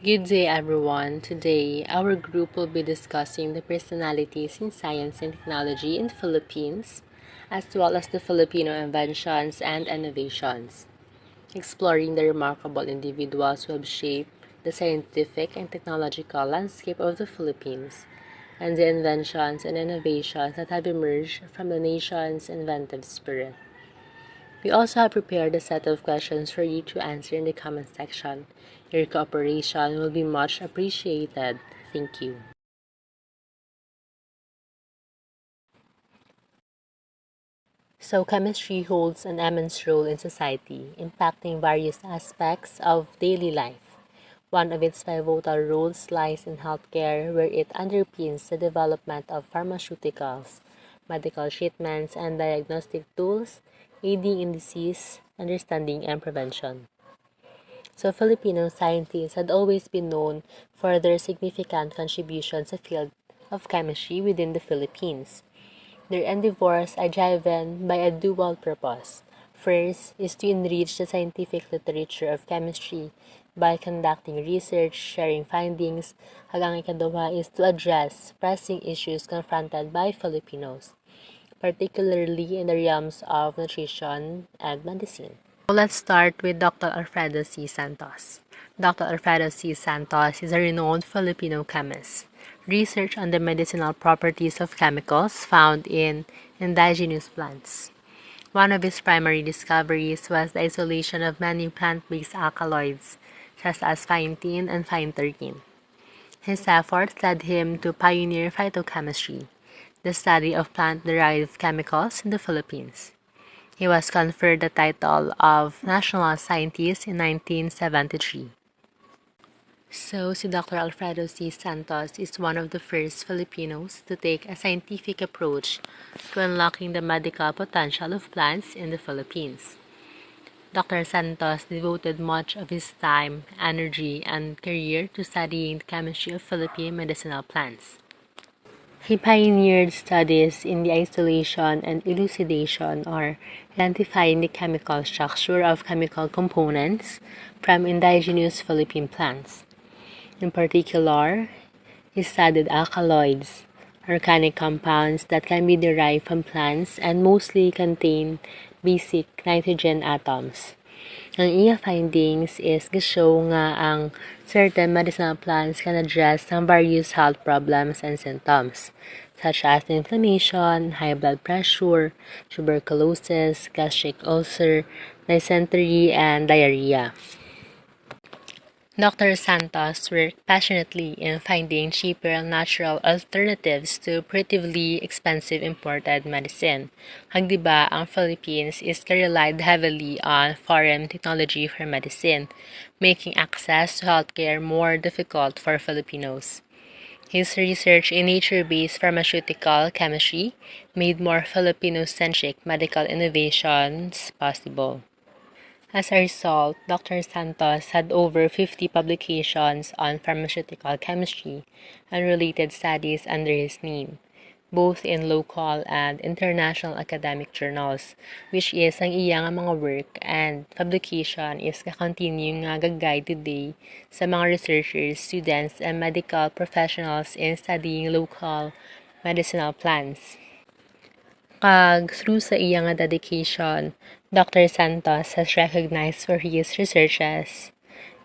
Good day, everyone. Today, our group will be discussing the personalities in science and technology in Philippines, as well as the Filipino inventions and innovations, exploring the remarkable individuals who have shaped the scientific and technological landscape of the Philippines, and the inventions and innovations that have emerged from the nation's inventive spirit. We also have prepared a set of questions for you to answer in the comment section. Your cooperation will be much appreciated. Thank you. So, chemistry holds an immense role in society, impacting various aspects of daily life. One of its pivotal roles lies in healthcare, where it underpins the development of pharmaceuticals, medical treatments, and diagnostic tools, aiding in disease understanding and prevention. So, Filipino scientists had always been known for their significant contributions to the field of chemistry within the Philippines. Their endeavors are driven by a dual purpose. First is to enrich the scientific literature of chemistry by conducting research, sharing findings. Hanggang ikadalawa is to address pressing issues confronted by Filipinos, particularly in the realms of nutrition and medicine. So let's start with Dr. Alfredo C. Santos. Dr. Alfredo C. Santos is a renowned Filipino chemist. Research on the medicinal properties of chemicals found in indigenous plants. One of his primary discoveries was the isolation of many plant-based alkaloids, such as phytene and phynerine. His efforts led him to pioneer phytochemistry, the study of plant-derived chemicals in the Philippines. He was conferred the title of National Scientist in 1973. So, si Dr. Alfredo C. Santos is one of the first Filipinos to take a scientific approach to unlocking the medical potential of plants in the Philippines. Dr. Santos devoted much of his time, energy, and career to studying the chemistry of Philippine medicinal plants. He pioneered studies in the isolation and elucidation or identifying the chemical structure of chemical components from indigenous Philippine plants. In particular, he studied alkaloids, organic compounds that can be derived from plants and mostly contain basic nitrogen atoms. Ang iya findings is gishow nga ang certain medicinal plants can address some various health problems and symptoms, such as inflammation, high blood pressure, tuberculosis, gastric ulcer, dysentery, and diarrhea. Dr. Santos worked passionately in finding cheaper and natural alternatives to prohibitively expensive imported medicine. Hagdiba, ang Philippines is relied heavily on foreign technology for medicine, making access to healthcare more difficult for Filipinos. His research in nature-based pharmaceutical chemistry made more Filipino-centric medical innovations possible. As a result, Dr. Santos had over 50 publications on pharmaceutical chemistry and related studies under his name, both in local and international academic journals, which is ang iyang mga work and publication is ka-continue nga gag-guide today sa mga researchers, students, and medical professionals in studying local medicinal plants. Through sa iyang dedication, Dr. Santos has recognized for his researches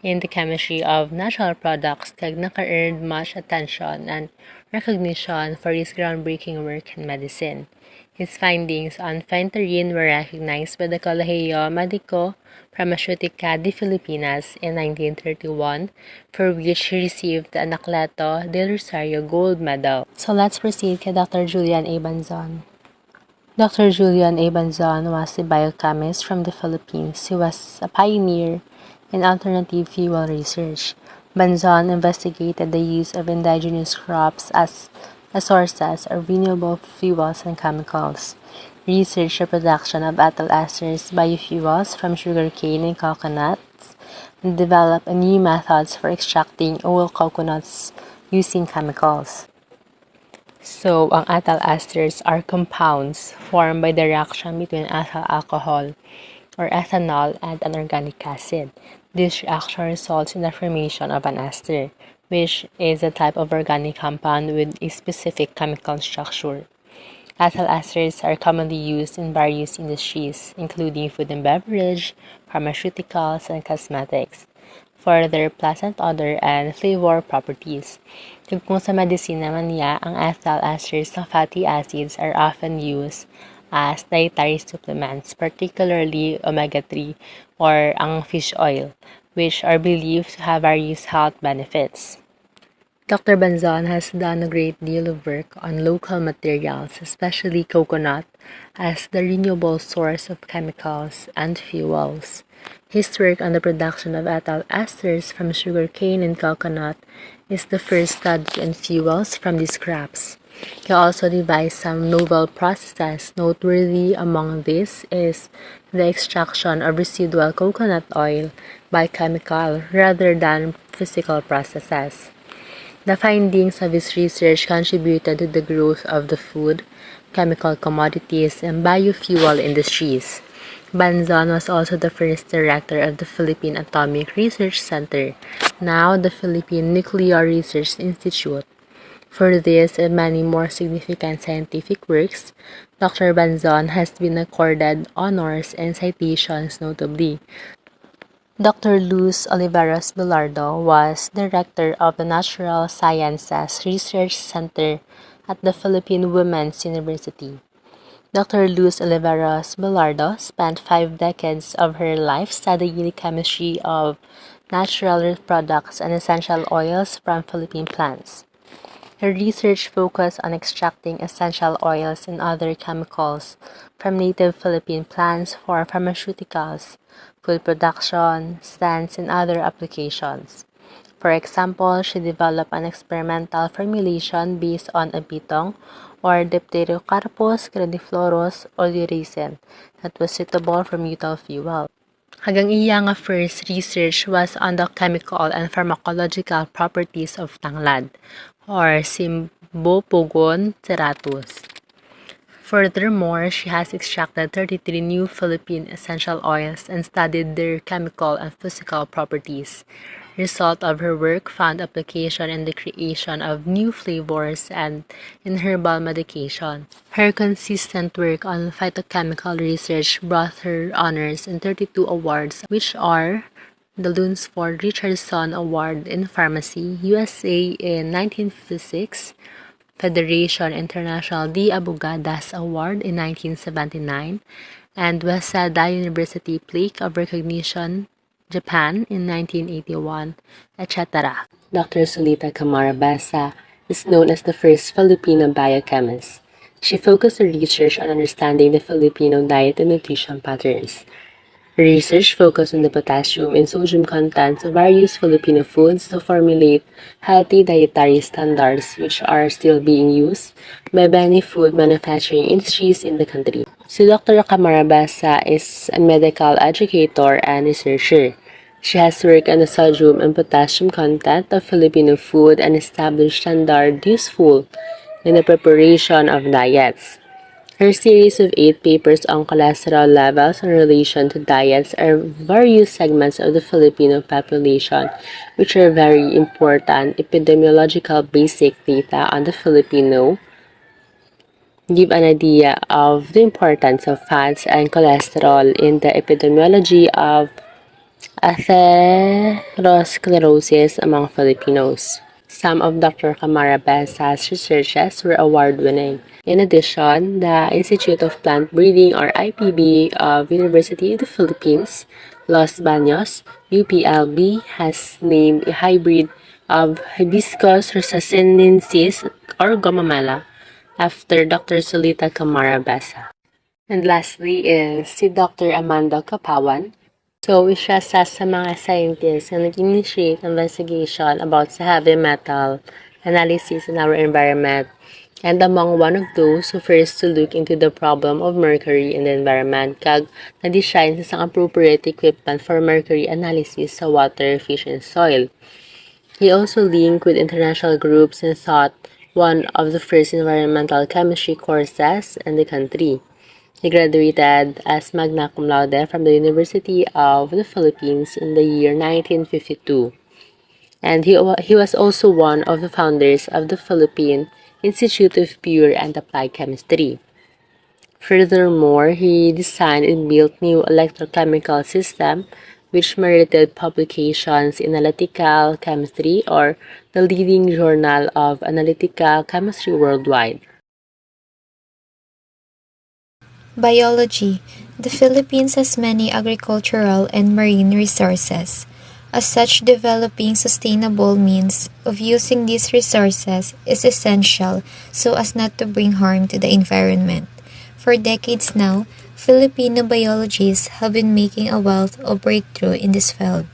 in the chemistry of natural products kag naka-earned much attention and recognition for his groundbreaking work in medicine. His findings on phynerine were recognized by the Colegio Medico Farmaceutica de Filipinas in 1931, for which he received the Anacleto del Rosario Gold Medal. So let's proceed kay Dr. Julian A. Banzon. Dr. Julian A. Banzon was a biochemist from the Philippines. He was a pioneer in alternative fuel research. Banzon investigated the use of indigenous crops as sources of renewable fuels and chemicals, researched the production of ethyl esters biofuels from sugarcane and coconuts, and developed new methods for extracting oil coconuts using chemicals. So, ang ethyl esters are compounds formed by the reaction between ethyl alcohol or ethanol and an organic acid. This reaction results in the formation of an ester, which is a type of organic compound with a specific chemical structure. Ethyl esters are commonly used in various industries, including food and beverage, pharmaceuticals, and cosmetics, for their pleasant odor and flavor properties. Kung sa medisina man niya, ang ethyl esters ng fatty acids are often used as dietary supplements, particularly omega-3 or ang fish oil, which are believed to have various health benefits. Dr. Banzon has done a great deal of work on local materials, especially coconut, as the renewable source of chemicals and fuels. His work on the production of ethyl esters from sugarcane and coconut is the first study on fuels from these crops. He also devised some novel processes. Noteworthy among these is the extraction of residual coconut oil by chemical rather than physical processes. The findings of his research contributed to the growth of the food, chemical commodities, and biofuel industries. Banzon was also the first director of the Philippine Atomic Research Center, now the Philippine Nuclear Research Institute. For this and many more significant scientific works, Dr. Banzon has been accorded honors and citations notably. Dr. Luz Oliveros Bilardo was director of the Natural Sciences Research Center at the Philippine Women's University. Dr. Luz Oliveros Bilardo spent 5 decades of her life studying the chemistry of natural products and essential oils from Philippine plants. Her research focused on extracting essential oils and other chemicals from native Philippine plants for pharmaceuticals, food production, scents, and other applications. For example, she developed an experimental formulation based on abitong or Dipterocarpus grandiflorus odoriscens that was suitable for mutal fuel. Hagang iya nga first research was on the chemical and pharmacological properties of tanglad, or Cymbopogon ceratus. Furthermore, she has extracted 33 new Philippine essential oils and studied their chemical and physical properties. Result of her work found application in the creation of new flavors and in herbal medication. Her consistent work on phytochemical research brought her honors in 32 awards, which are the Lunsford Richardson Award in Pharmacy, USA in 1956, Federation International de Abogadas Award in 1979, and Waseda University Plaque of Recognition, Japan in 1981, etc. Dr. Solita Camarabasa is known as the first Filipino biochemist. She focused her research on understanding the Filipino diet and nutrition patterns. Her research focused on the potassium and sodium contents of various Filipino foods to formulate healthy dietary standards which are still being used by many food manufacturing industries in the country. Si Dr. Camarabasa is a medical educator and researcher. She has worked on the sodium and potassium content of Filipino food and established standards useful in the preparation of diets. Her series of 8 papers on cholesterol levels in relation to diets are various segments of the Filipino population, which are very important epidemiological basic data on the Filipino, give an idea of the importance of fats and cholesterol in the epidemiology of atherosclerosis among Filipinos. Some of Dr. Camarabesa's researches were award-winning. In addition, the Institute of Plant Breeding or IPB of University of the Philippines, Los Baños, UPLB, has named a hybrid of Hibiscus rosacenensis or gomamela after Dr. Solita Camarabesa. And lastly is si Dr. Amanda Kapawan. So, isa sa mga scientists na nag-initiate investigation about sa heavy metal analysis in our environment, and among one of those who first to look into the problem of mercury in the environment, kag na-design sa isang appropriate equipment for mercury analysis sa water, fish, and soil. He also linked with international groups and taught one of the first environmental chemistry courses in the country. He graduated as magna cum laude from the University of the Philippines in the year 1952, and he was also one of the founders of the Philippine Institute of Pure and Applied Chemistry. Furthermore, he designed and built new electrochemical system which merited publications in Analytical Chemistry, or the leading journal of analytical chemistry worldwide. Biology. The Philippines has many agricultural and marine resources. As such, developing sustainable means of using these resources is essential so as not to bring harm to the environment. For decades now, Filipino biologists have been making a wealth of breakthrough in this field.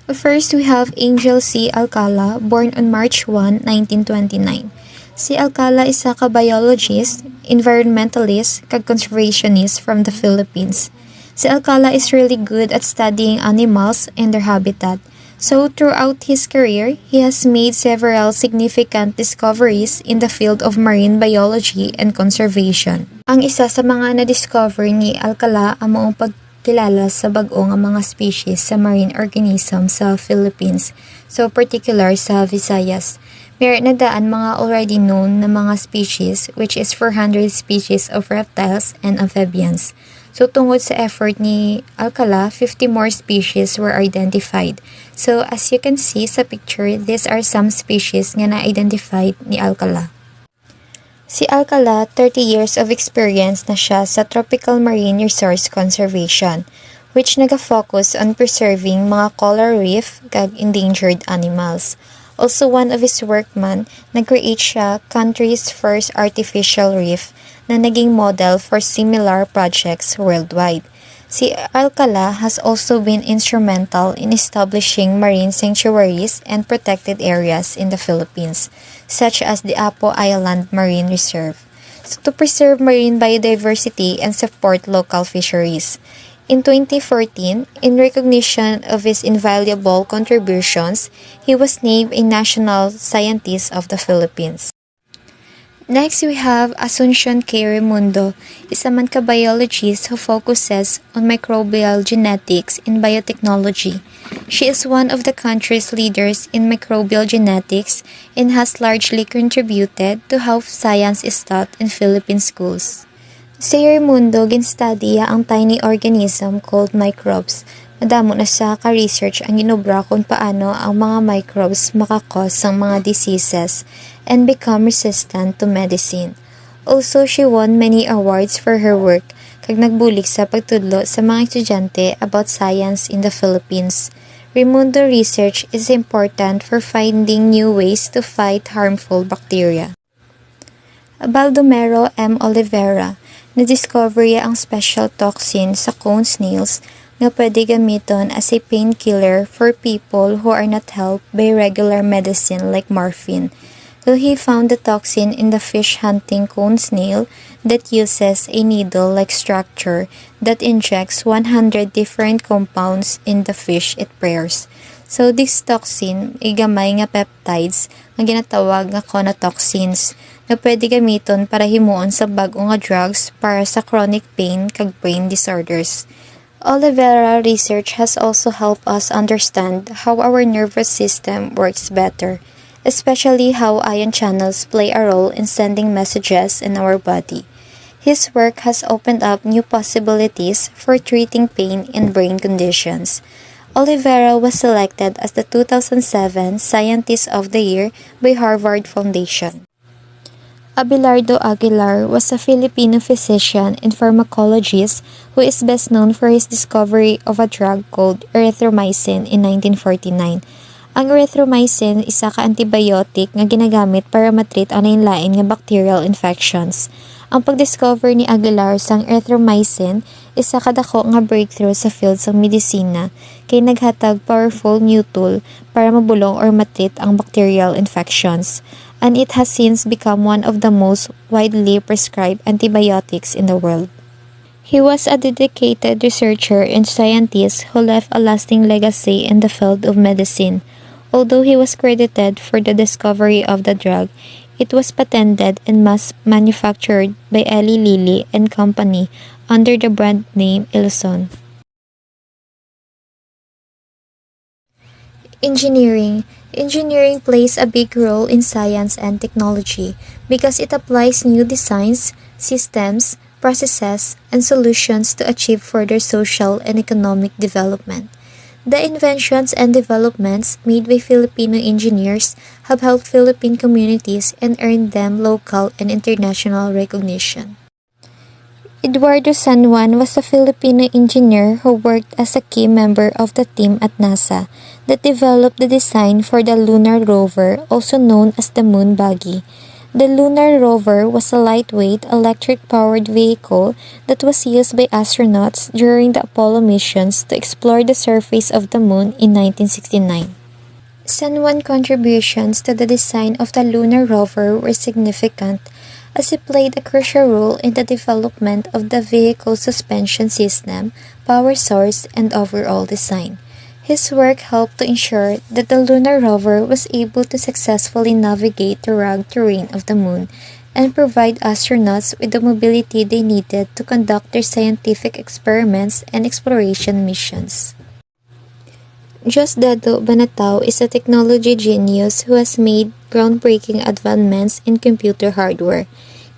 First, we have Angel C. Alcala, born on March 1, 1929. Si Alcala is a biologist, environmentalist, kag conservationist from the Philippines. Si Alcala is really good at studying animals and their habitat. So throughout his career, he has made several significant discoveries in the field of marine biology and conservation. Ang isa sa mga na-discover ni Alcala ang maong pagkilala sa bag-o nga mga species sa marine organism sa Philippines, so particular sa Visayas. Meron na daan mga already known na mga species, which is 400 species of reptiles and amphibians. So tungod sa effort ni Alcala, 50 more species were identified. So as you can see sa picture, these are some species nga na-identified ni Alcala. Si Alcala, 30 years of experience na siya sa tropical marine resource conservation, which naga-focus on preserving mga coral reef kag endangered animals. Also, one of his workman, nag-create siya country's first artificial reef na naging model for similar projects worldwide. Si Alcala has also been instrumental in establishing marine sanctuaries and protected areas in the Philippines, such as the Apo Island Marine Reserve, so to preserve marine biodiversity and support local fisheries. In 2014, in recognition of his invaluable contributions, he was named a National Scientist of the Philippines. Next, we have Asuncion K. Raimundo, is a biologist who focuses on microbial genetics and biotechnology. She is one of the country's leaders in microbial genetics and has largely contributed to how science is taught in Philippine schools. Si Raimundo ginstudy ang tiny organism called microbes. Madamo na sa ka-research ang ginobra kung paano ang mga microbes makakos ng mga diseases and become resistant to medicine. Also, she won many awards for her work kag nagbulig sa pagtudlo sa mga estudyante about science in the Philippines. Raimundo research is important for finding new ways to fight harmful bacteria. Baldomero M. Oliveira, na-discover ang special toxin sa cone snails na pwede gamiton as a painkiller for people who are not helped by regular medicine like morphine. So he found the toxin in the fish hunting cone snail that uses a needle-like structure that injects 100 different compounds in the fish it preys. So this toxin ay gamay nga peptides nga ginatawag nga conotoxins na pwede gamiton para himuon sa bag-o nga drugs para sa chronic pain kag brain disorders. Oliveira research has also helped us understand how our nervous system works better, especially how ion channels play a role in sending messages in our body. His work has opened up new possibilities for treating pain and brain conditions. Oliveira was selected as the 2007 Scientist of the Year by Harvard Foundation. Abelardo Aguilar was a Filipino physician and pharmacologist who is best known for his discovery of a drug called erythromycin in 1949. Ang erythromycin isa ka antibiotic nga ginagamit para matreat ang lain nga bacterial infections. Ang pag-discover ni Aguilar sang erythromycin isa ka dako nga breakthrough sa field sang medisina kay naghatag powerful new tool para mabulong or matreat ang bacterial infections, and it has since become one of the most widely prescribed antibiotics in the world. He was a dedicated researcher and scientist who left a lasting legacy in the field of medicine. Although he was credited for the discovery of the drug, It was patented and mass manufactured by Eli Lilly and Company under the brand name Ilson. Engineering. Engineering plays a big role in science and technology because it applies new designs, systems, processes, and solutions to achieve further social and economic development. The inventions and developments made by Filipino engineers have helped Philippine communities and earned them local and international recognition. Eduardo San Juan was a Filipino engineer who worked as a key member of the team at NASA that developed the design for the lunar rover, also known as the moon buggy. The lunar rover was a lightweight, electric-powered vehicle that was used by astronauts during the Apollo missions to explore the surface of the moon in 1969. San Juan's contributions to the design of the lunar rover were significant, as he played a crucial role in the development of the vehicle's suspension system, power source, and overall design. His work helped to ensure that the lunar rover was able to successfully navigate the rugged terrain of the moon and provide astronauts with the mobility they needed to conduct their scientific experiments and exploration missions. Diosdado Banatao is a technology genius who has made groundbreaking advancements in computer hardware.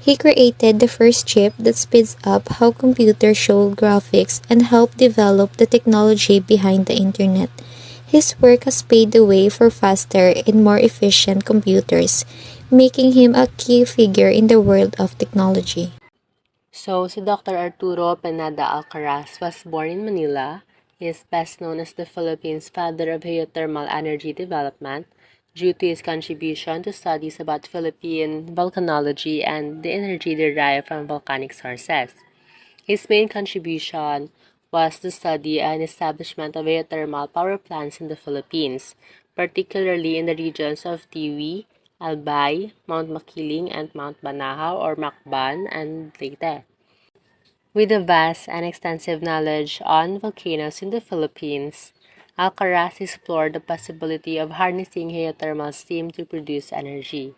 He created the first chip that speeds up how computers show graphics and helped develop the technology behind the internet. His work has paved the way for faster and more efficient computers, making him a key figure in the world of technology. So, si Dr. Arturo Penada Alcaraz was born in Manila. He is best known as the Philippines' father of geothermal energy development due to his contribution to studies about Philippine volcanology and the energy derived from volcanic sources. His main contribution was the study and establishment of geothermal power plants in the Philippines, particularly in the regions of Tiwi, Albay, Mount Makiling, and Mount Banahaw or Macban and Leyte. With a vast and extensive knowledge on volcanoes in the Philippines, Alcaraz explored the possibility of harnessing geothermal steam to produce energy.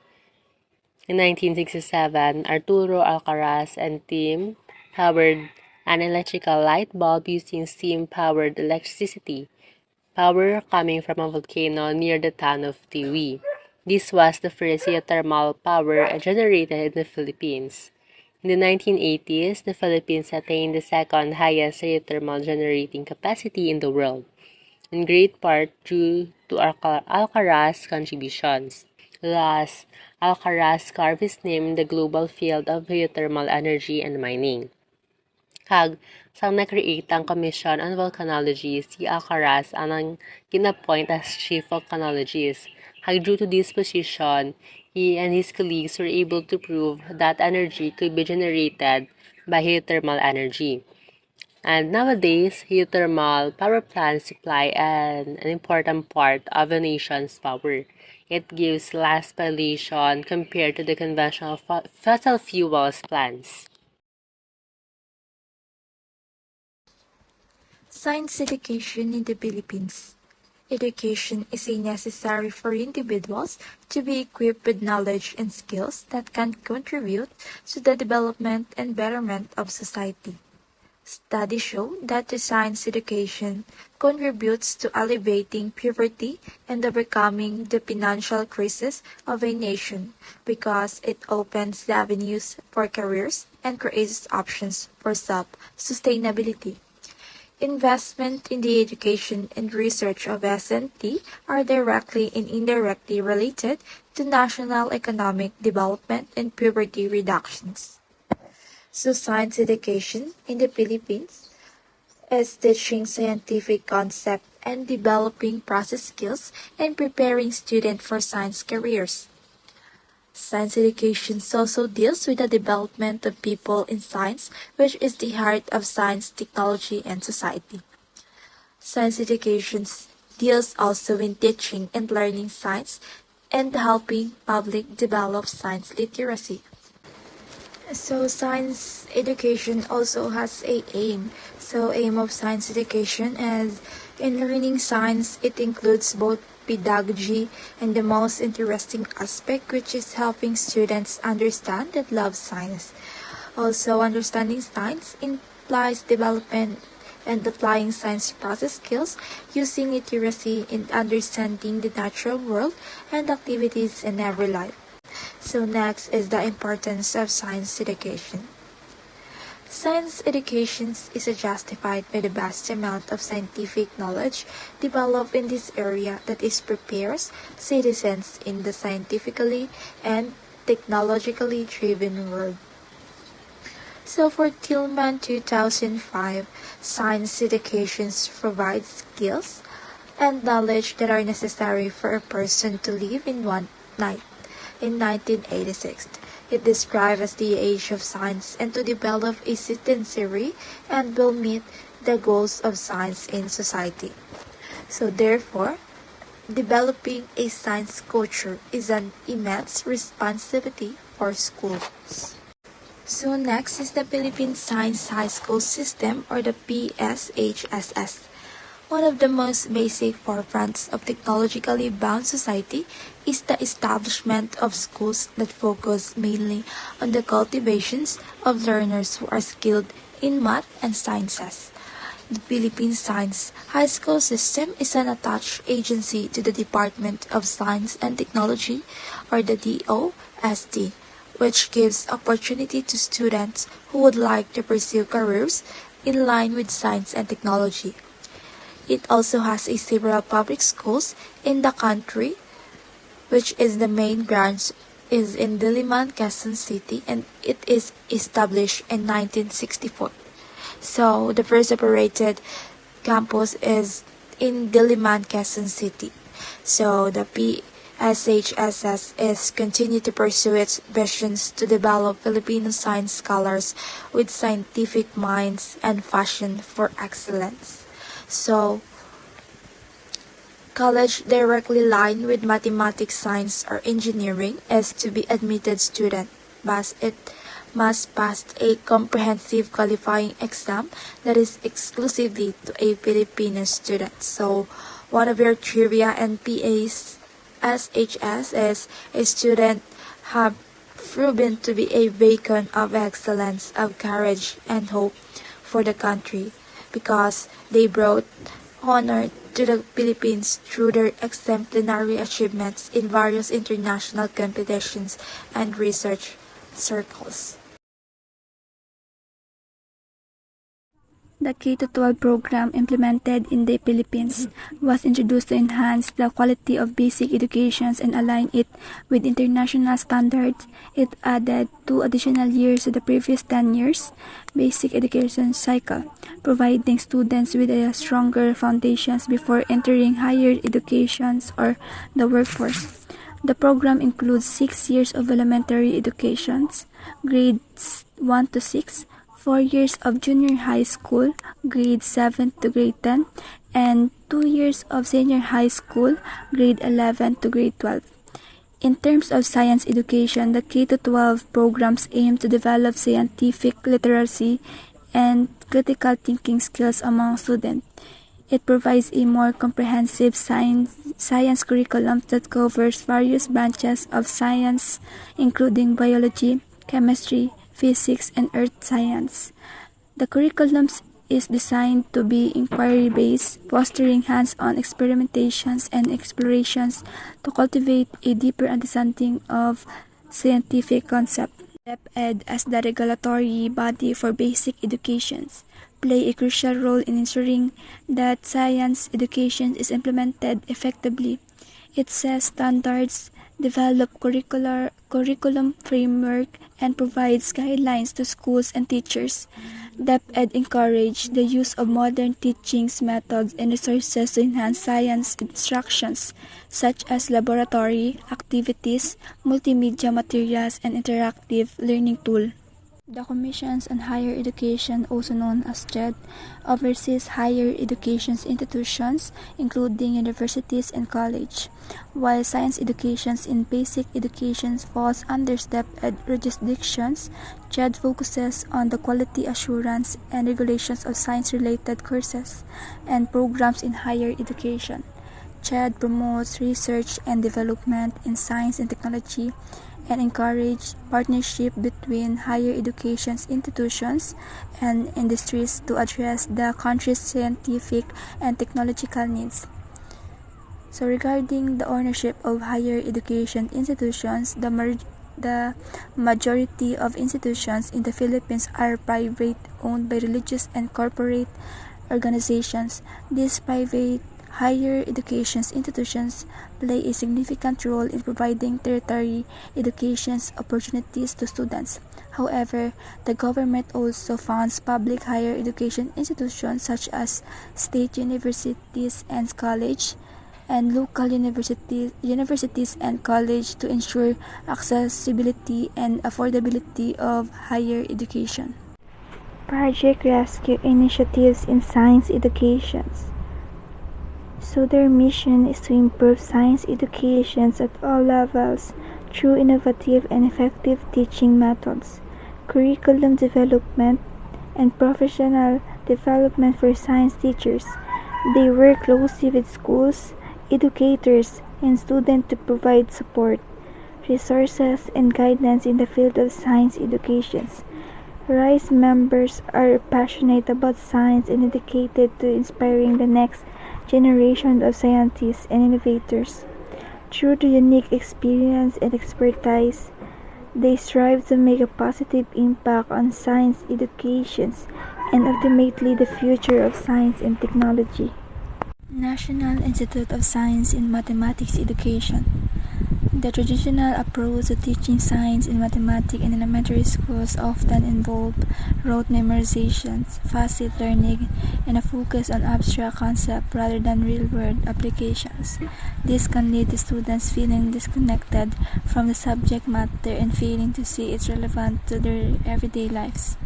In 1967, Arturo Alcaraz and team powered an electrical light bulb using steam-powered electricity, power coming from a volcano near the town of Tiwi. This was the first geothermal power generated in the Philippines. In the 1980s, the Philippines attained the second highest geothermal generating capacity in the world, in great part due to Alcaraz's contributions. Thus, Alcaraz carved his name in the global field of geothermal energy and mining. Kag, sang na-create ang Commission on Volcanology, si Alcaraz ang kinappoint as Chief Volcanologist. Kag due to this position, he and his colleagues were able to prove that energy could be generated by geothermal energy. And nowadays, geothermal power plants supply an important part of a nation's power. It gives less pollution compared to the conventional fossil fuels plants. Science education in the Philippines. Education is a necessary for individuals to be equipped with knowledge and skills that can contribute to the development and betterment of society. Studies show that the science education contributes to alleviating poverty and overcoming the financial crisis of a nation because it opens the avenues for careers and creates options for self-sustainability. Investment in the education and research of S&T are directly and indirectly related to national economic development and poverty reductions. So science education in the Philippines is teaching scientific concepts and developing process skills and preparing students for science careers. Science education also deals with the development of people in science, which is the heart of science, technology, and society. Science education deals also in teaching and learning science and helping public develop science literacy. So science education also has a aim. So aim of science education is in learning science, it includes both pedagogy, and the most interesting aspect, which is helping students understand and love science. Also, understanding science implies developing and applying science process skills, using literacy in understanding the natural world and activities in every life. So next is the importance of science education. Science education is justified by the vast amount of scientific knowledge developed in this area that is prepares citizens in the scientifically and technologically driven world. So for Tillman 2005, science education provides skills and knowledge that are necessary for a person to live in one night. In 1986, it described as the age of science and to develop a citizenry and will meet the goals of science in society. So therefore, developing a science culture is an immense responsibility for schools. So next is the Philippine Science High School System, or the PSHSS. One of the most basic forefronts of technologically bound society is the establishment of schools that focus mainly on the cultivations of learners who are skilled in math and sciences. The Philippine Science High School System is an attached agency to the Department of Science and Technology, or the DOST, which gives opportunity to students who would like to pursue careers in line with science and technology. It also has several public schools in the country, which is the main branch is in Diliman, Quezon City, and it is established in 1964. So the first operated campus is in Diliman, Quezon City. So the PSHSS is continue to pursue its visions to develop Filipino science scholars with scientific minds and passion for excellence. So, college directly aligned with mathematics, science, or engineering is to be admitted student, but it must pass a comprehensive qualifying exam that is exclusively to a Filipino student. So, one of your trivia and PA's SHS is a student have proven to be a beacon of excellence, of courage, and hope for the country, because they brought honor to the Philippines through their exemplary achievements in various international competitions and research circles. The K-12 program implemented in the Philippines was introduced to enhance the quality of basic education and align it with international standards. It added 2 additional years to the previous 10 years basic education cycle, providing students with a stronger foundations before entering higher educations or the workforce. The program includes 6 years of elementary education, grades 1 to 6, 4 years of junior high school, grade 7 to grade 10, and 2 years of senior high school, grade 11 to grade 12. In terms of science education, the K-12 programs aim to develop scientific literacy and critical thinking skills among students. It provides a more comprehensive science curriculum that covers various branches of science, including biology, chemistry, physics, and earth science. The curriculum is designed to be inquiry-based, fostering hands-on experimentations and explorations to cultivate a deeper understanding of scientific concepts. DepEd, as the regulatory body for basic education, play a crucial role in ensuring that science education is implemented effectively. It sets standards, develops curriculum framework, and provides guidelines to schools and teachers. DepEd encourages the use of modern teaching methods and resources to enhance science instructions, such as laboratory activities, multimedia materials, and interactive learning tools. The Commission on Higher Education, also known as CHED, oversees higher education institutions, including universities and colleges, while science education in basic education falls under DepEd jurisdictions. CHED focuses on the quality assurance and regulations of science-related courses and programs in higher education. CHED promotes research and development in science and technology and encourage partnership between higher education institutions and industries to address the country's scientific and technological needs. So regarding the ownership of higher education institutions, the majority of institutions in the Philippines are private, owned by religious and corporate organizations. These private higher education institutions play a significant role in providing tertiary education opportunities to students. However, the government also funds public higher education institutions such as state universities and colleges and local universities and colleges to ensure accessibility and affordability of higher education. Project Rescue initiatives in science education. So their mission is to improve science education at all levels through innovative and effective teaching methods, curriculum development, and professional development for science teachers. They work closely with schools, educators, and students to provide support, resources, and guidance in the field of science education. RISE members are passionate about science and dedicated to inspiring the next generation of scientists and innovators. Through the unique experience and expertise, they strive to make a positive impact on science education and ultimately the future of science and technology. National Institute of Science in Mathematics Education. The traditional approach to teaching science and mathematics in elementary schools often involve rote memorization, facile learning, and a focus on abstract concepts rather than real-world applications. This can lead to students feeling disconnected from the subject matter and failing to see its relevance to their everyday lives.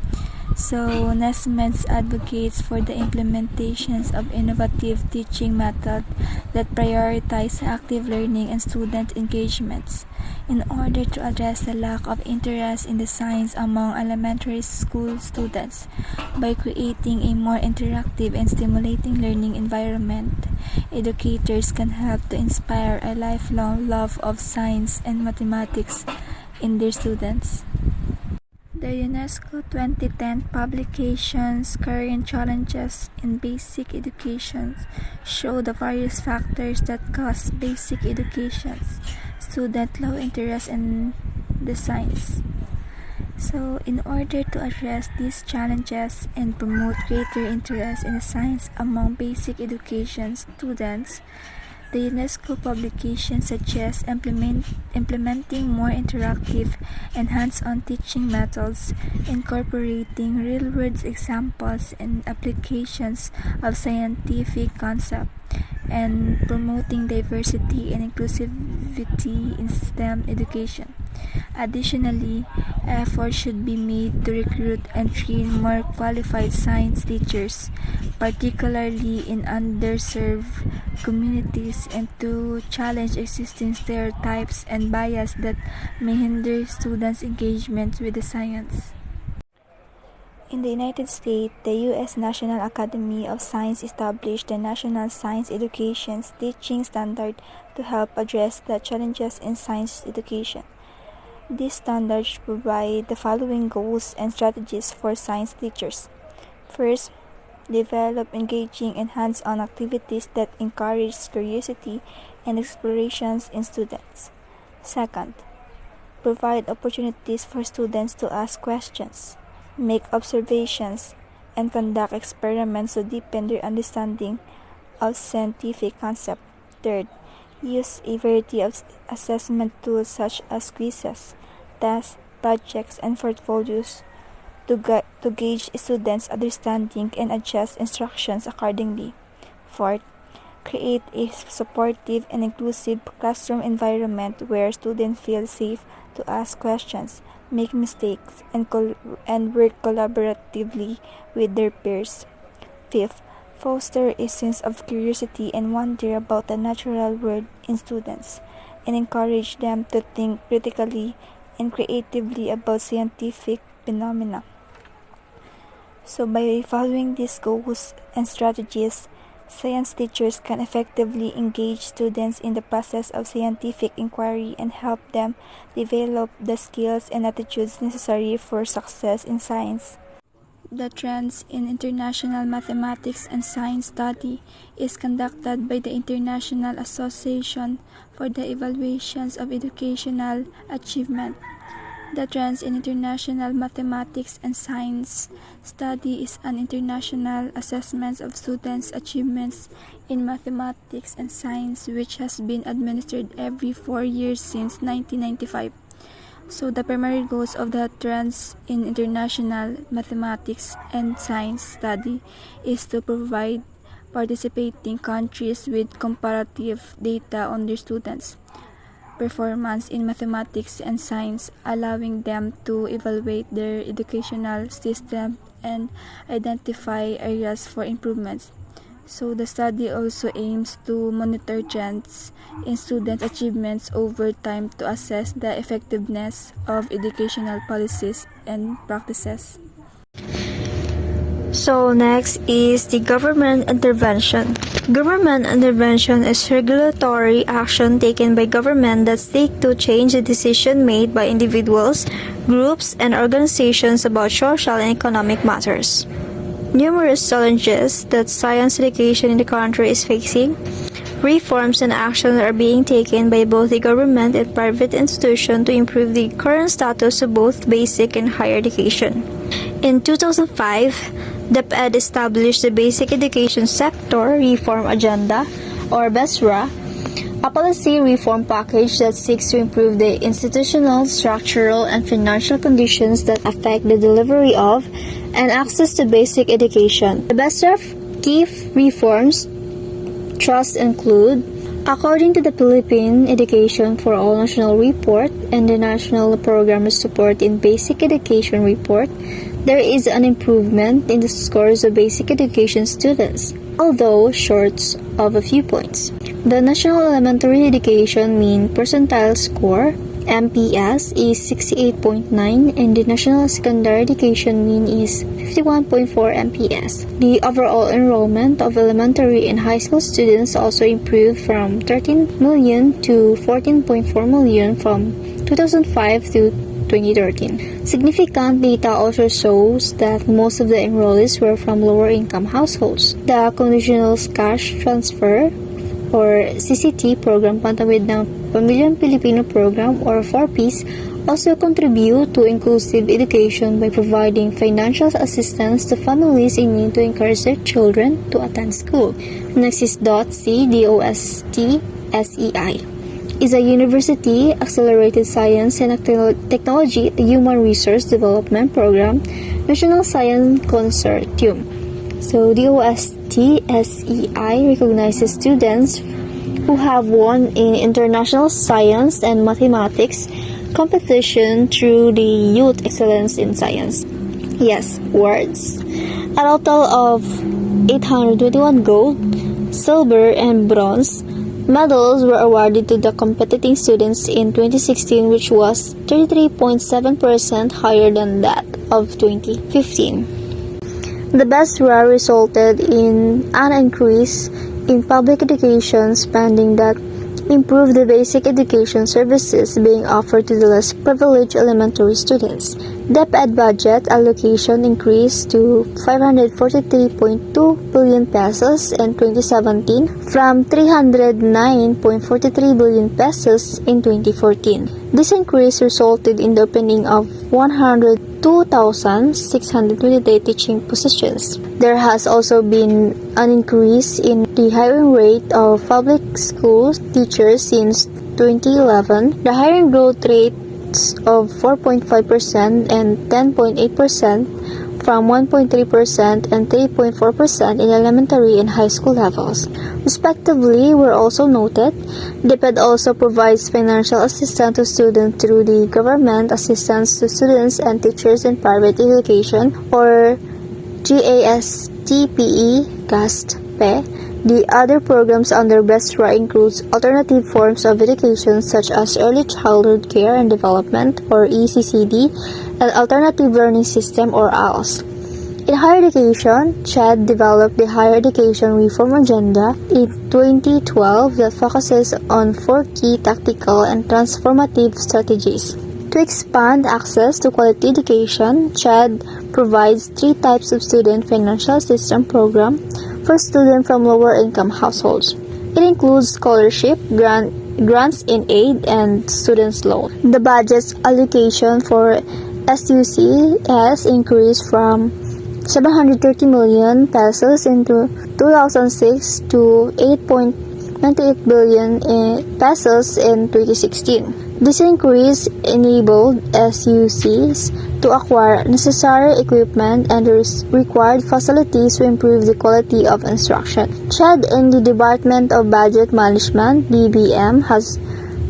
So, Nesmets advocates for the implementations of innovative teaching methods that prioritize active learning and student engagements in order to address the lack of interest in the science among elementary school students. By creating a more interactive and stimulating learning environment, educators can help to inspire a lifelong love of science and mathematics in their students. The UNESCO 2010 publications Current Challenges in Basic Education show the various factors that cause basic education student low interest in the science. So, in order to address these challenges and promote greater interest in the science among basic education students, the UNESCO publication suggests implementing more interactive and hands-on teaching methods, incorporating real-world examples and applications of scientific concepts, and promoting diversity and inclusivity in STEM education. Additionally, efforts should be made to recruit and train more qualified science teachers, particularly in underserved communities, and to challenge existing stereotypes and bias that may hinder students' engagement with the science. In the United States, the U.S. National Academy of Science established the National Science Education Teaching Standard to help address the challenges in science education. These standards provide the following goals and strategies for science teachers. First, develop engaging and hands-on activities that encourage curiosity and explorations in students. Second, provide opportunities for students to ask questions, make observations, and conduct experiments to deepen their understanding of scientific concepts. Third, use a variety of assessment tools such as quizzes, tests, projects, and portfolios to gauge students' understanding and adjust instructions accordingly. Fourth, create a supportive and inclusive classroom environment where students feel safe to ask questions, make mistakes, and work collaboratively with their peers. Fifth, foster a sense of curiosity and wonder about the natural world in students, and encourage them to think critically and creatively about scientific phenomena. So by following these goals and strategies, Science teachers can effectively engage students in the process of scientific inquiry and help them develop the skills and attitudes necessary for success in science. The Trends in International Mathematics and Science Study is conducted by the International Association for the Evaluations of Educational Achievement. The Trends in International Mathematics and Science Study is an international assessment of students' achievements in mathematics and science which has been administered every 4 years since 1995. So the primary goals of the Trends in International Mathematics and Science Study is to provide participating countries with comparative data on their students' performance in mathematics and science, allowing them to evaluate their educational system and identify areas for improvements. So the study also aims to monitor trends in students' achievements over time to assess the effectiveness of educational policies and practices. So next is the government intervention. Government intervention is regulatory action taken by government that seek to change the decision made by individuals, groups, and organizations about social and economic matters. Numerous challenges that science education in the country is facing. Reforms and actions are being taken by both the government and private institutions to improve the current status of both basic and higher education. In 2005, DepEd established the Basic Education Sector Reform Agenda, or BESRA, a policy reform package that seeks to improve the institutional, structural, and financial conditions that affect the delivery of and access to basic education. The BESRA key reforms trusts include, according to the Philippine Education for All National Report and the National Program of Support in Basic Education Report, there is an improvement in the scores of basic education students, although short of a few points. The National Elementary Education Mean Percentile Score, MPS, is 68.9 and the National Secondary Education Mean is 51.4 MPS. The overall enrollment of elementary and high school students also improved from 13 million to 14.4 million from 2005 to 2013. Significant data also shows that most of the enrollees were from lower income households. The Conditional Cash Transfer or CCT program pantawid ng Pamilyang Pilipino Program or 4Ps also contribute to inclusive education by providing financial assistance to families in need to encourage their children to attend school. Next is DOST, DOST-SEI. Is a University Accelerated Science and Technology Human Resource Development Program, National Science Consortium. So DOST-SEI recognizes students who have won in international science and mathematics competition through the Youth Excellence in Science. Yes, words. A total of 821 gold, silver, and bronze medals were awarded to the competing students in 2016, which was 33.7% higher than that of 2015. The BESRA resulted in an increase in public education spending that improved the basic education services being offered to the less privileged elementary students. DepEd budget allocation increased to 543.2 billion pesos in 2017 from 309.43 billion pesos in 2014. This increase resulted in the opening of 102,628 teaching positions. There has also been an increase in the hiring rate of public school teachers since 2011. The hiring growth rates of 4.5% and 10.8% from 1.3% and 3.4% in elementary and high school levels, respectively, were also noted. DepEd also provides financial assistance to students through the Government Assistance to Students and Teachers in Private Education, or GASTPE, GASTPE. The other programs under BESRA includes alternative forms of education such as Early Childhood Care and Development, or ECCD, and Alternative Learning System, or ALS. In higher education, CHED developed the Higher Education Reform Agenda in 2012 that focuses on 4 key tactical and transformative strategies. To expand access to quality education, CHED provides 3 types of student financial assistance program for students from lower-income households. It includes scholarship, grants in aid, and students' loan. The budget's allocation for SUC has increased from 730 million pesos in 2006 to 8.98 billion pesos in 2016. This increase enabled SUCs to acquire necessary equipment and required facilities to improve the quality of instruction. CHED and the Department of Budget Management (DBM)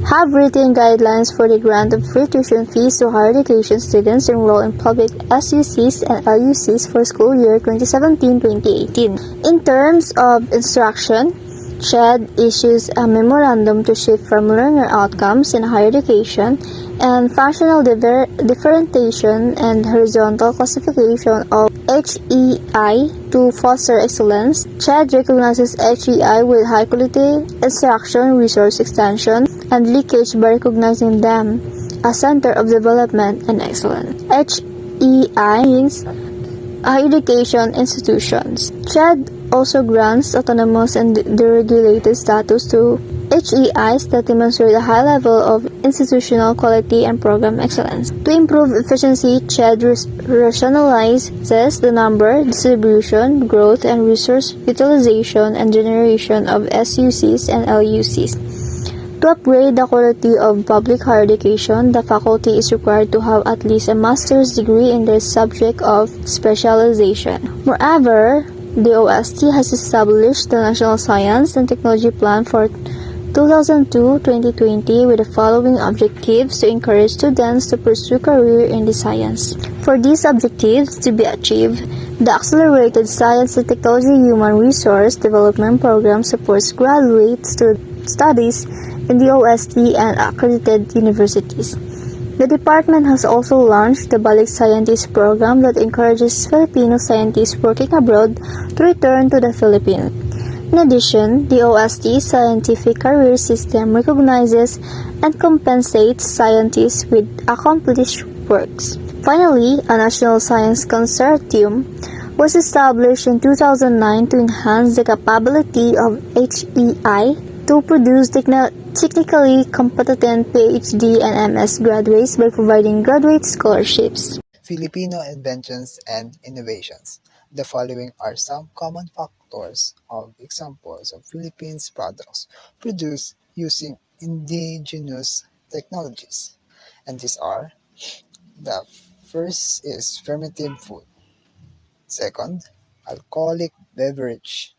have written guidelines for the grant of free tuition fees to higher education students enrolled in public SUCs and LUCs for school year 2017-2018. In terms of instruction, CHED issues a memorandum to shift from learner outcomes in higher education and functional differentiation and horizontal classification of HEI to foster excellence. CHED recognizes HEI with high-quality instruction, resource extension, and leakage by recognizing them as center of development and excellence. HEI means higher education institutions. CHED also grants autonomous and deregulated status to HEIs that demonstrate a high level of institutional quality and program excellence. To improve efficiency, CHED rationalizes the number, distribution, growth, and resource utilization and generation of SUCs and LUCs. To upgrade the quality of public higher education, the faculty is required to have at least a master's degree in their subject of specialization. Moreover, the OST has established the National Science and Technology Plan for 2002-2020 with the following objectives to encourage students to pursue career in the science. For these objectives to be achieved, the Accelerated Science and Technology Human Resource Development Program supports graduate studies in the OST and accredited universities. The department has also launched the Balik Scientist program that encourages Filipino scientists working abroad to return to the Philippines. In addition, the OST Scientific Career System recognizes and compensates scientists with accomplished works. Finally, a National Science Consortium was established in 2009 to enhance the capability of HEI to produce technically competent PhD and MS graduates by providing graduate scholarships. Filipino inventions and innovations. The following are some common factors of examples of Philippines products produced using indigenous technologies. And these are: the first is fermented food. Second, alcoholic beverage.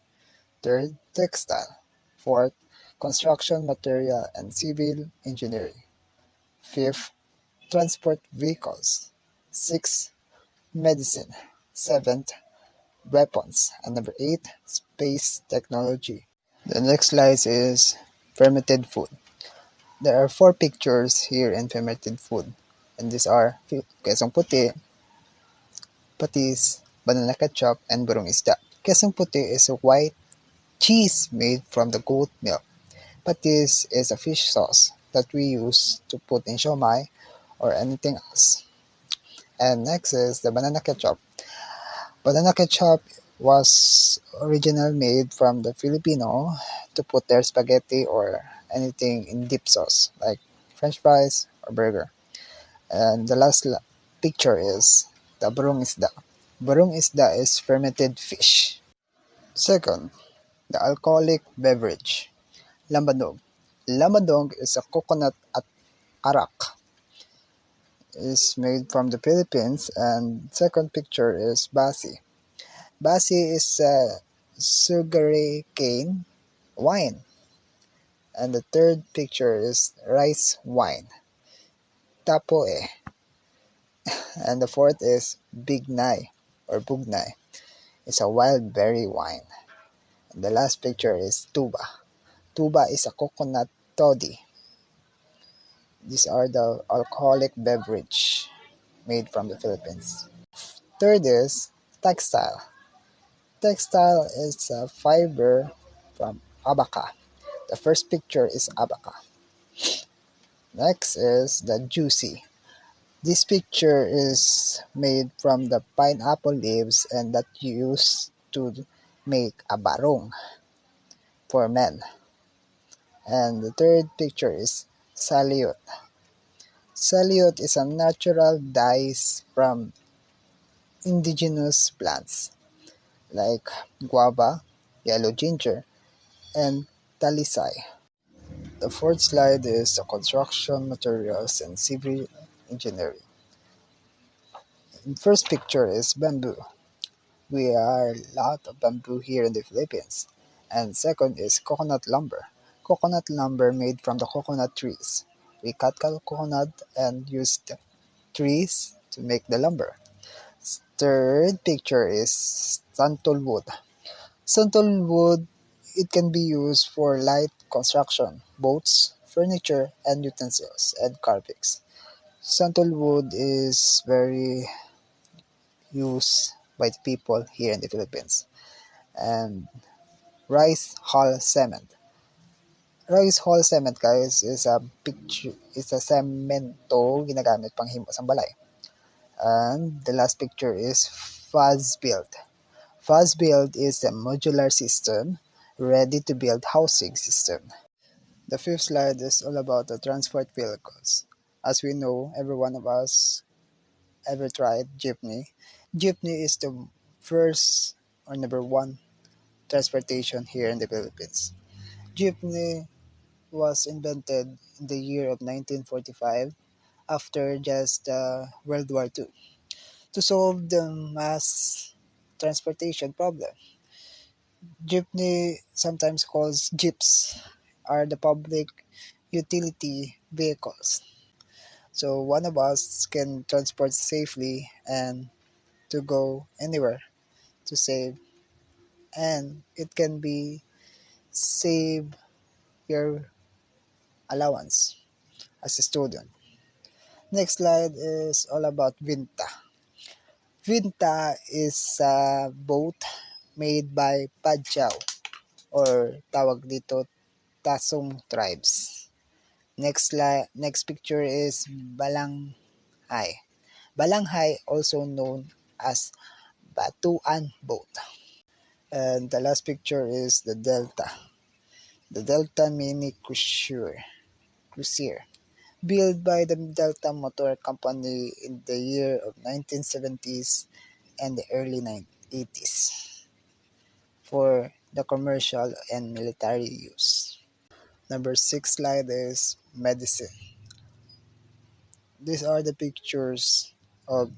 Third, textile. Fourth, construction material and civil engineering. Fifth, transport vehicles. Sixth, medicine. Seventh, weapons. And number 8, space technology. The next slide is fermented food. There are 4 pictures here in fermented food. And these are quesong puti, patis, banana ketchup, and burong isda. Quesong puti is a white cheese made from the goat milk. Patis is a fish sauce that we use to put in siomai or anything else. And next is the banana ketchup. Banana ketchup was originally made from the Filipino to put their spaghetti or anything in dip sauce like french fries or burger. And the last picture is the burong isda. Burong isda is fermented fish. Second, the alcoholic beverage. Lambadog. Lambadog is a coconut at arak. Is made from the Philippines. And second picture is basi. Basi is a sugary cane wine. And the third picture is rice wine, tapoe. And the fourth is bignay or bugnay. It's a wild berry wine. And the last picture is tuba. Tuba is a coconut toddy. These are the alcoholic beverage made from the Philippines. Third is Textile. Textile is a fiber from abaca. The first picture is abaca. Next is the juicy. This picture is made from the pineapple leaves and that used to make a barong for men. And the third picture is saluyot. Saluyot is a natural dyes from indigenous plants like guava, yellow ginger, and talisay. The fourth slide is the construction materials and civil engineering. The first picture is bamboo. We are a lot of bamboo here in the Philippines. And second is coconut lumber. Coconut lumber made from the coconut trees. We cut coconut and use the trees to make the lumber. Third picture is santol wood. Santol wood, it can be used for light construction, boats, furniture, and utensils, and carvings. Santol wood is very used by the people here in the Philippines. And rice hull cement. Rice hull cement guys is a semento ginagamit pang himo sa balay. And the last picture is fuzz build. Fuzz build is a modular system ready to build housing system. The fifth slide is all about the transport vehicles. As we know, every one of us ever tried jeepney. Jeepney is the first or number one transportation here in the Philippines. Jeepney was invented in the year of 1945 after just World War II to solve the mass transportation problem. Jeepney, sometimes called jeeps, are the public utility vehicles. So one of us can transport safely and to go anywhere to save, and it can be save your allowance as a student. Next slide is all about Vinta. Vinta is a boat made by Padjao or tawag dito Tasong tribes. Next picture is Balanghay. Balanghay also known as Batuan boat. And the last picture is the Delta. The Delta Mini Cruiser. Built by the Delta Motor Company in the year of 1970s and the early 80s for the commercial and military use. Number 6 slide is medicine. These are the pictures of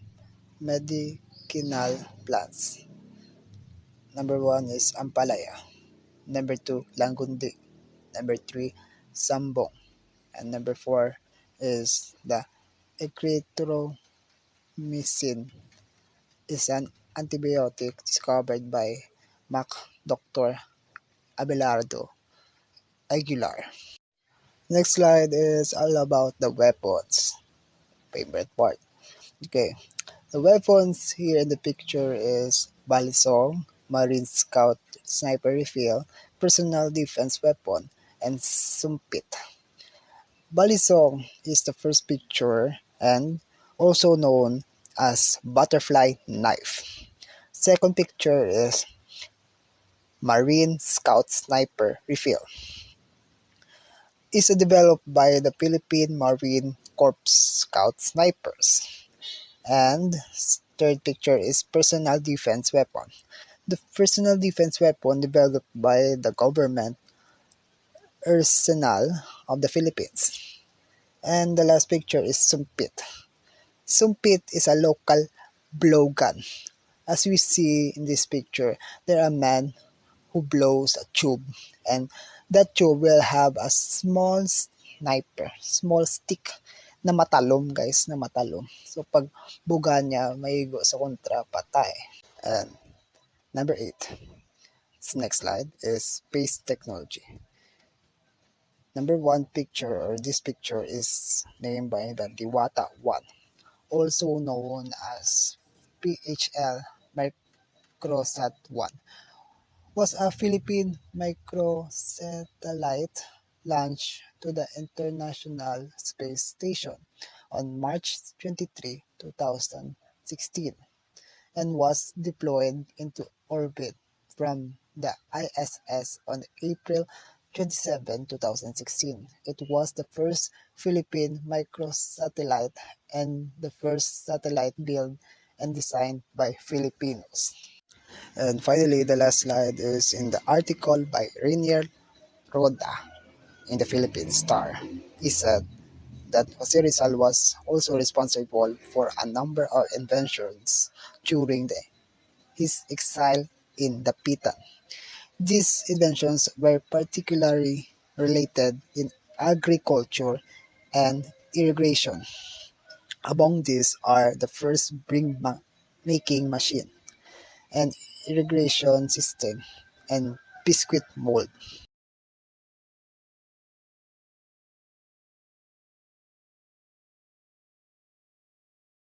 medicinal plants. Number 1 is ampalaya. Number 2, langundi. Number 3, sambong. And number 4 is the erythromycin. Is an antibiotic discovered by Mac Dr. Abelardo Aguilar. Next slide is all about the weapons. Favorite part. Okay, the weapons here in the picture is balisong, Marine Scout Sniper Rifle, Personal Defense Weapon, and sumpit. Balisong is the first picture and also known as butterfly knife. Second picture is Marine Scout Sniper Rifle. Is developed by the Philippine Marine Corps Scout Snipers. And third picture is personal defense weapon. The personal defense weapon developed by the government arsenal of the Philippines. And the last picture is sumpit. Sumpit is a local blowgun. As we see in this picture, there are men who blows a tube, and that tube will have a small small stick na matalom guys, na matalom. So pag buga niya, maigo sa kontra, patay. And number 8, next slide, is space technology. Number 1 picture, or this picture, is named by the Diwata 1, also known as PHL Microsat-1 was a Philippine microsatellite launched to the International Space Station on March 23, 2016, and was deployed into orbit from the ISS on April 27, 2016. It was the first Philippine microsatellite and the first satellite built and designed by Filipinos. And finally, the last slide is in the article by Rainier Roda in the Philippine Star. He said that Jose Rizal was also responsible for a number of inventions during his exile in Dapitan. These inventions were particularly related in agriculture and irrigation. Among these are the first making machine, an irrigation system, and biscuit mold.